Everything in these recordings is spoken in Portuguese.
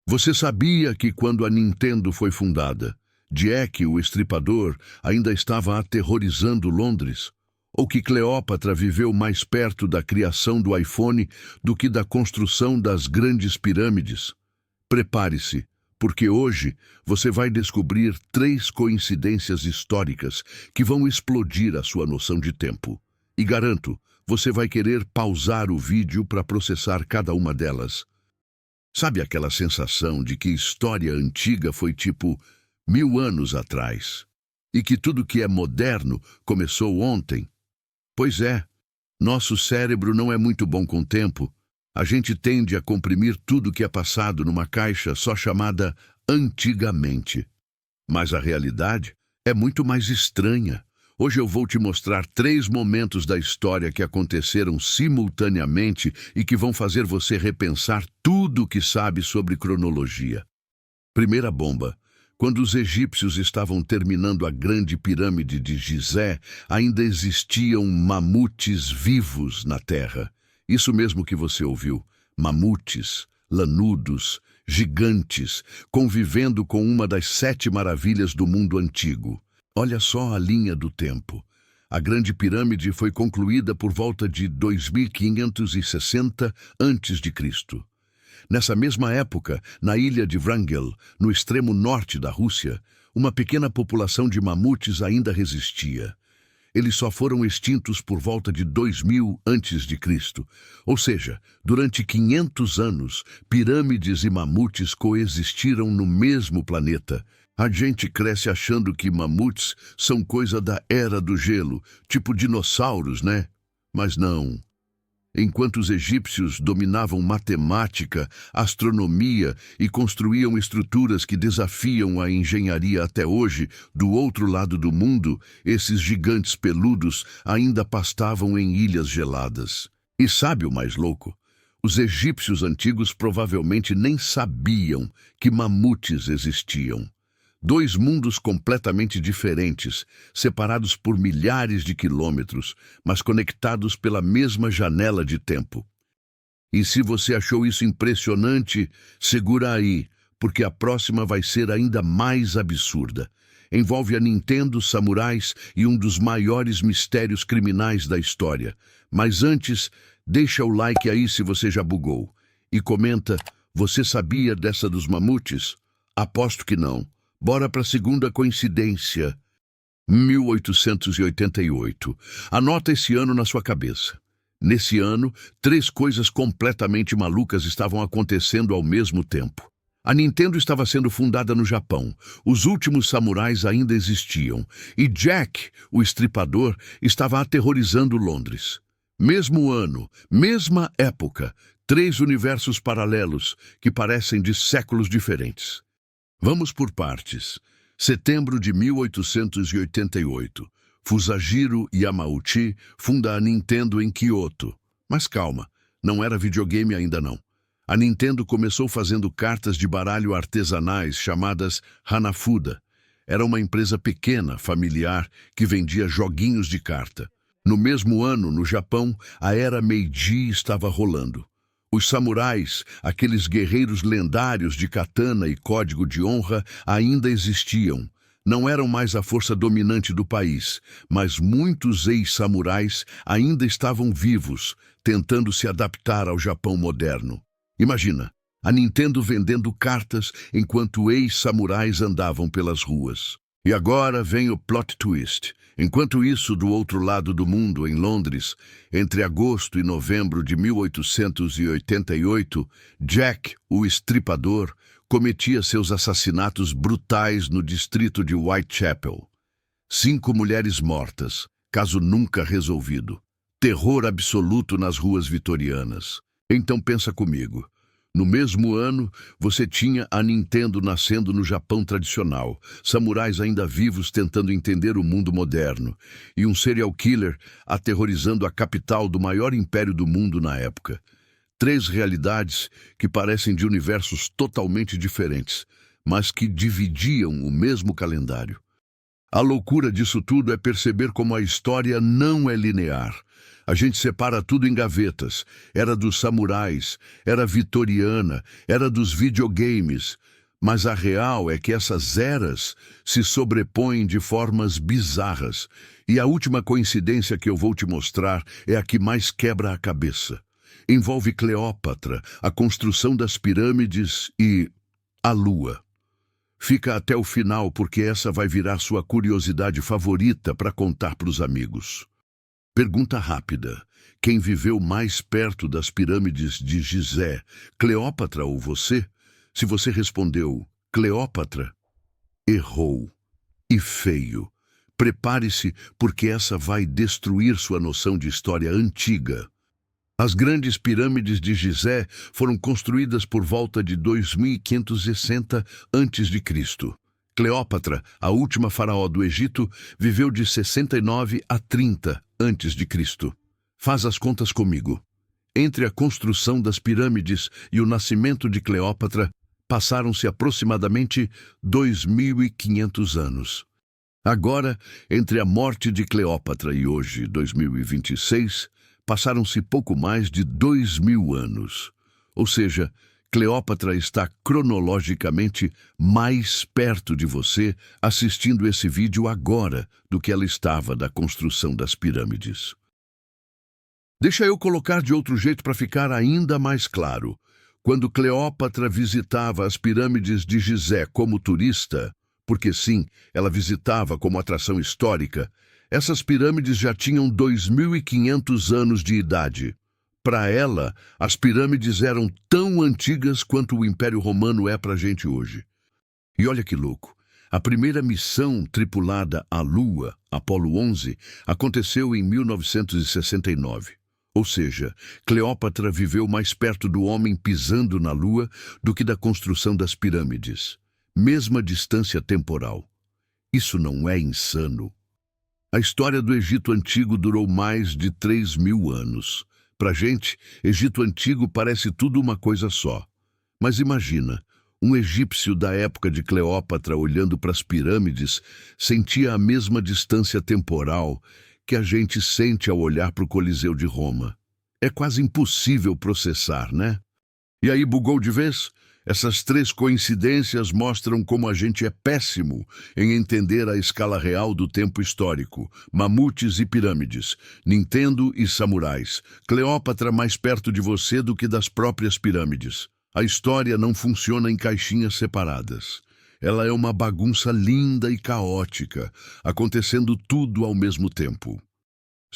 Você sabia que quando a Nintendo foi fundada, Jack, o Estripador, ainda estava aterrorizando Londres? Ou que Cleópatra viveu mais perto da criação do iPhone do que da construção das grandes pirâmides? Prepare-se, porque hoje você vai descobrir 3 coincidências históricas que vão explodir a sua noção de tempo. E garanto, você vai querer pausar o vídeo para processar cada uma delas. Sabe aquela sensação de que história antiga foi tipo 1000 anos atrás? E que tudo que é moderno começou ontem? Pois é, nosso cérebro não é muito bom com o tempo. A gente tende a comprimir tudo que é passado numa caixa só chamada antigamente. Mas a realidade é muito mais estranha. Hoje eu vou te mostrar 3 momentos da história que aconteceram simultaneamente e que vão fazer você repensar tudo o que sabe sobre cronologia. Primeira bomba. Quando os egípcios estavam terminando a grande pirâmide de Gizé, ainda existiam mamutes vivos na Terra. Isso mesmo que você ouviu. Mamutes, lanudos, gigantes, convivendo com uma das 7 maravilhas do mundo antigo. Olha só a linha do tempo. A Grande Pirâmide foi concluída por volta de 2560 a.C. Nessa mesma época, na ilha de Wrangel, no extremo norte da Rússia, uma pequena população de mamutes ainda resistia. Eles só foram extintos por volta de 2000 a.C. Ou seja, durante 500 anos, pirâmides e mamutes coexistiram no mesmo planeta. A gente cresce achando que mamutes são coisa da Era do Gelo, tipo dinossauros, né? Mas não. Enquanto os egípcios dominavam matemática, astronomia e construíam estruturas que desafiam a engenharia até hoje, do outro lado do mundo, esses gigantes peludos ainda pastavam em ilhas geladas. E sabe o mais louco? Os egípcios antigos provavelmente nem sabiam que mamutes existiam. 2 mundos completamente diferentes, separados por milhares de quilômetros, mas conectados pela mesma janela de tempo. E se você achou isso impressionante, segura aí, porque a próxima vai ser ainda mais absurda. Envolve a Nintendo, samurais e um dos maiores mistérios criminais da história. Mas antes, deixa o like aí se você já bugou. E comenta, você sabia dessa dos mamutes? Aposto que não. Bora para a segunda coincidência. 1888. Anota esse ano na sua cabeça. Nesse ano, 3 coisas completamente malucas estavam acontecendo ao mesmo tempo. A Nintendo estava sendo fundada no Japão. Os últimos samurais ainda existiam. E Jack, o Estripador, estava aterrorizando Londres. Mesmo ano, mesma época. 3 universos paralelos que parecem de séculos diferentes. Vamos por partes. Setembro de 1888. Fusajiro Yamauchi funda a Nintendo em Kyoto. Mas calma, não era videogame ainda não. A Nintendo começou fazendo cartas de baralho artesanais chamadas Hanafuda. Era uma empresa pequena, familiar, que vendia joguinhos de carta. No mesmo ano, no Japão, a era Meiji estava rolando. Os samurais, aqueles guerreiros lendários de katana e código de honra, ainda existiam. Não eram mais a força dominante do país, mas muitos ex-samurais ainda estavam vivos, tentando se adaptar ao Japão moderno. Imagina, a Nintendo vendendo cartas enquanto ex-samurais andavam pelas ruas. E agora vem o plot twist. Enquanto isso, do outro lado do mundo, em Londres, entre agosto e novembro de 1888, Jack, o Estripador, cometia seus assassinatos brutais no distrito de Whitechapel. 5 mulheres mortas, caso nunca resolvido. Terror absoluto nas ruas vitorianas. Então pensa comigo. No mesmo ano, você tinha a Nintendo nascendo no Japão tradicional, samurais ainda vivos tentando entender o mundo moderno, e um serial killer aterrorizando a capital do maior império do mundo na época. 3 realidades que parecem de universos totalmente diferentes, mas que dividiam o mesmo calendário. A loucura disso tudo é perceber como a história não é linear. A gente separa tudo em gavetas. Era dos samurais, era vitoriana, era dos videogames. Mas a real é que essas eras se sobrepõem de formas bizarras. E a última coincidência que eu vou te mostrar é a que mais quebra a cabeça. Envolve Cleópatra, a construção das pirâmides e a Lua. Fica até o final porque essa vai virar sua curiosidade favorita para contar para os amigos. Pergunta rápida. Quem viveu mais perto das pirâmides de Gizé, Cleópatra ou você? Se você respondeu Cleópatra, errou. E feio. Prepare-se, porque essa vai destruir sua noção de história antiga. As grandes pirâmides de Gizé foram construídas por volta de 2560 a.C. Cleópatra, a última faraó do Egito, viveu de 69 a 30 a.C. Faz as contas comigo. Entre a construção das pirâmides e o nascimento de Cleópatra, passaram-se aproximadamente 2500 anos. Agora, entre a morte de Cleópatra e hoje, 2026, passaram-se pouco mais de 2000 anos. Ou seja, Cleópatra está cronologicamente mais perto de você assistindo esse vídeo agora do que ela estava da construção das pirâmides. Deixa eu colocar de outro jeito para ficar ainda mais claro. Quando Cleópatra visitava as pirâmides de Gizé como turista, porque sim, ela visitava como atração histórica, essas pirâmides já tinham 2500 anos de idade. Para ela, as pirâmides eram tão antigas quanto o Império Romano é para a gente hoje. E olha que louco, a primeira missão tripulada à Lua, Apolo 11, aconteceu em 1969. Ou seja, Cleópatra viveu mais perto do homem pisando na Lua do que da construção das pirâmides. Mesma distância temporal. Isso não é insano? A história do Egito Antigo durou mais de 3000 anos. Pra gente, Egito Antigo parece tudo uma coisa só. Mas imagina, um egípcio da época de Cleópatra olhando para as pirâmides sentia a mesma distância temporal que a gente sente ao olhar para o Coliseu de Roma. É quase impossível processar, né? E aí bugou de vez? Essas três coincidências mostram como a gente é péssimo em entender a escala real do tempo histórico. Mamutes e pirâmides, Nintendo e samurais, Cleópatra mais perto de você do que das próprias pirâmides. A história não funciona em caixinhas separadas. Ela é uma bagunça linda e caótica, acontecendo tudo ao mesmo tempo.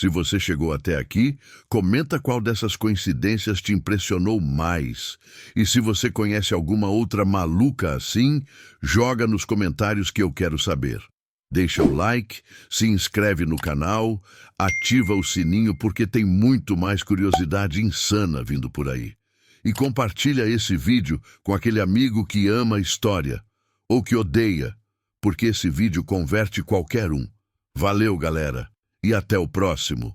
Se você chegou até aqui, comenta qual dessas coincidências te impressionou mais. E se você conhece alguma outra maluca assim, joga nos comentários que eu quero saber. Deixa o like, se inscreve no canal, ativa o sininho porque tem muito mais curiosidade insana vindo por aí. E compartilha esse vídeo com aquele amigo que ama a história, ou que odeia, porque esse vídeo converte qualquer um. Valeu, galera! E até o próximo.